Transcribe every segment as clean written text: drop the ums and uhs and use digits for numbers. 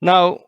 Now,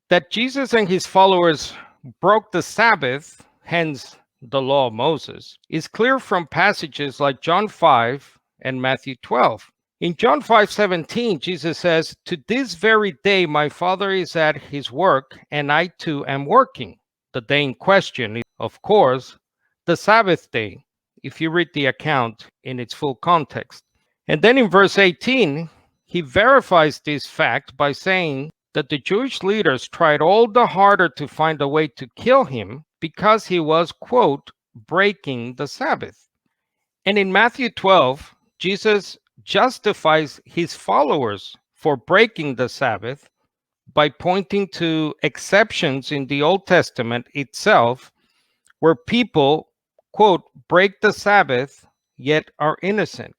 that Jesus and his followers broke the Sabbath, hence the law of Moses, is clear from passages like John 5 and Matthew 12. In John 5:17, Jesus says, "To this very day my Father is at his work, and I too am working." The day in question is, of course, the Sabbath day, if you read the account in its full context. And then in verse 18, he verifies this fact by saying that the Jewish leaders tried all the harder to find a way to kill him because he was, quote, breaking the Sabbath. And in Matthew 12, Jesus justifies his followers for breaking the Sabbath by pointing to exceptions in the Old Testament itself where people, quote, break the Sabbath yet are innocent.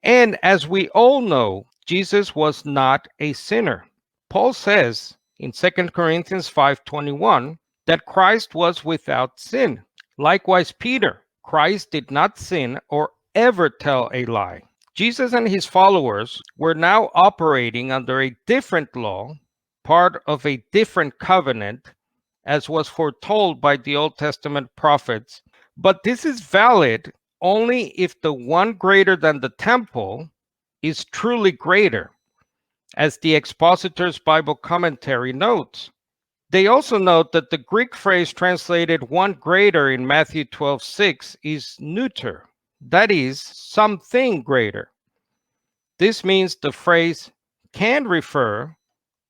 And as we all know, Jesus was not a sinner. Paul says in 2 Corinthians 5:21 that Christ was without sin. Likewise, Peter, Christ did not sin or ever tell a lie. Jesus and his followers were now operating under a different law, part of a different covenant, as was foretold by the Old Testament prophets. But this is valid only if the one greater than the temple is truly greater, as the Expositor's Bible Commentary notes. They also note that the Greek phrase translated one greater in Matthew 12:6 is neuter, that is, something greater. This means the phrase can refer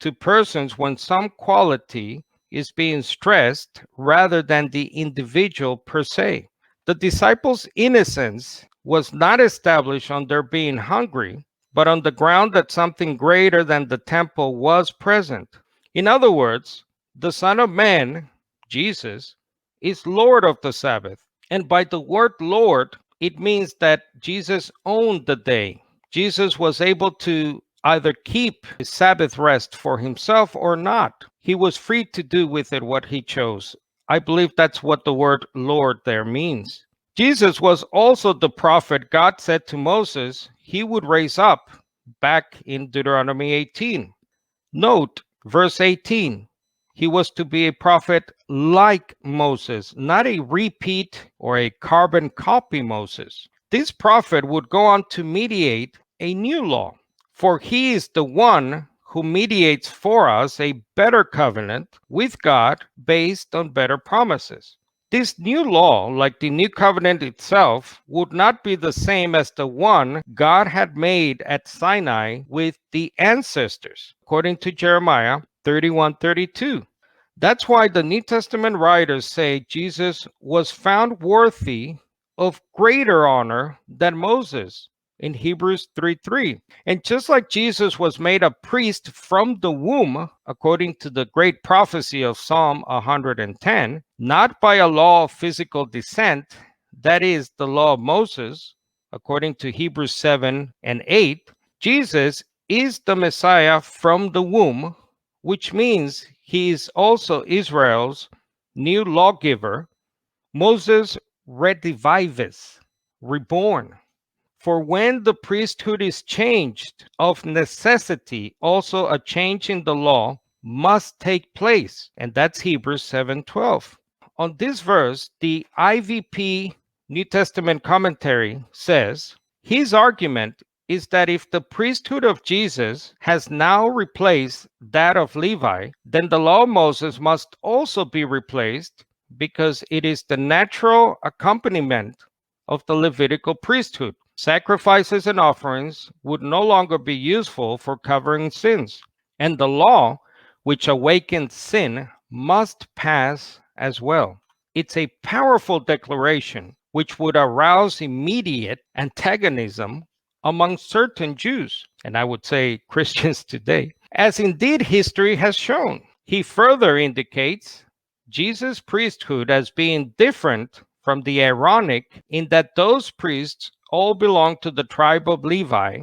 to persons when some quality is being stressed rather than the individual per se. The disciples' innocence was not established on their being hungry, but on the ground that something greater than the temple was present. In other words, the Son of Man, Jesus, is Lord of the Sabbath. And by the word Lord, it means that Jesus owned the day. Jesus was able to either keep his Sabbath rest for himself or not. He was free to do with it what he chose. I believe that's what the word Lord there means. Jesus was also the prophet God said to Moses he would raise up back in Deuteronomy 18. Note verse 18. He was to be a prophet like Moses, not a repeat or a carbon copy Moses. This prophet would go on to mediate a new law, for he is the one who mediates for us a better covenant with God based on better promises. This new law, like the new covenant itself, would not be the same as the one God had made at Sinai with the ancestors, according to Jeremiah 31:32. That's why the New Testament writers say Jesus was found worthy of greater honor than Moses in Hebrews 3:3. And just like Jesus was made a priest from the womb, according to the great prophecy of Psalm 110, not by a law of physical descent, that is, the law of Moses, according to Hebrews 7 and 8, Jesus is the Messiah from the womb, which means he is also Israel's new lawgiver, Moses redivivus, reborn. For when the priesthood is changed, of necessity, also a change in the law must take place. And that's Hebrews 7:12. On this verse, the IVP New Testament commentary says his argument is that if the priesthood of Jesus has now replaced that of Levi, then the law of Moses must also be replaced because it is the natural accompaniment of the Levitical priesthood. Sacrifices and offerings would no longer be useful for covering sins, and the law, which awakened sin, must pass as well. It's a powerful declaration which would arouse immediate antagonism among certain Jews, and I would say Christians today, as indeed history has shown. He further indicates Jesus' priesthood as being different from the Aaronic in that those priests all belonged to the tribe of Levi,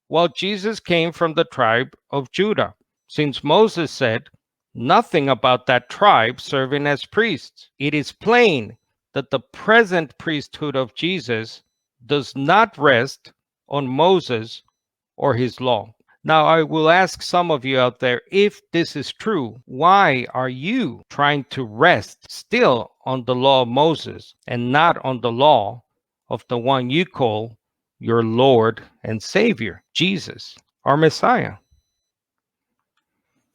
while Jesus came from the tribe of Judah, since Moses said nothing about that tribe serving as priests. It is plain that the present priesthood of Jesus does not rest on Moses or his law. Now, I will ask some of you out there, if this is true, why are you trying to rest still on the law of Moses and not on the law of the one you call your Lord and Savior, Jesus, our Messiah?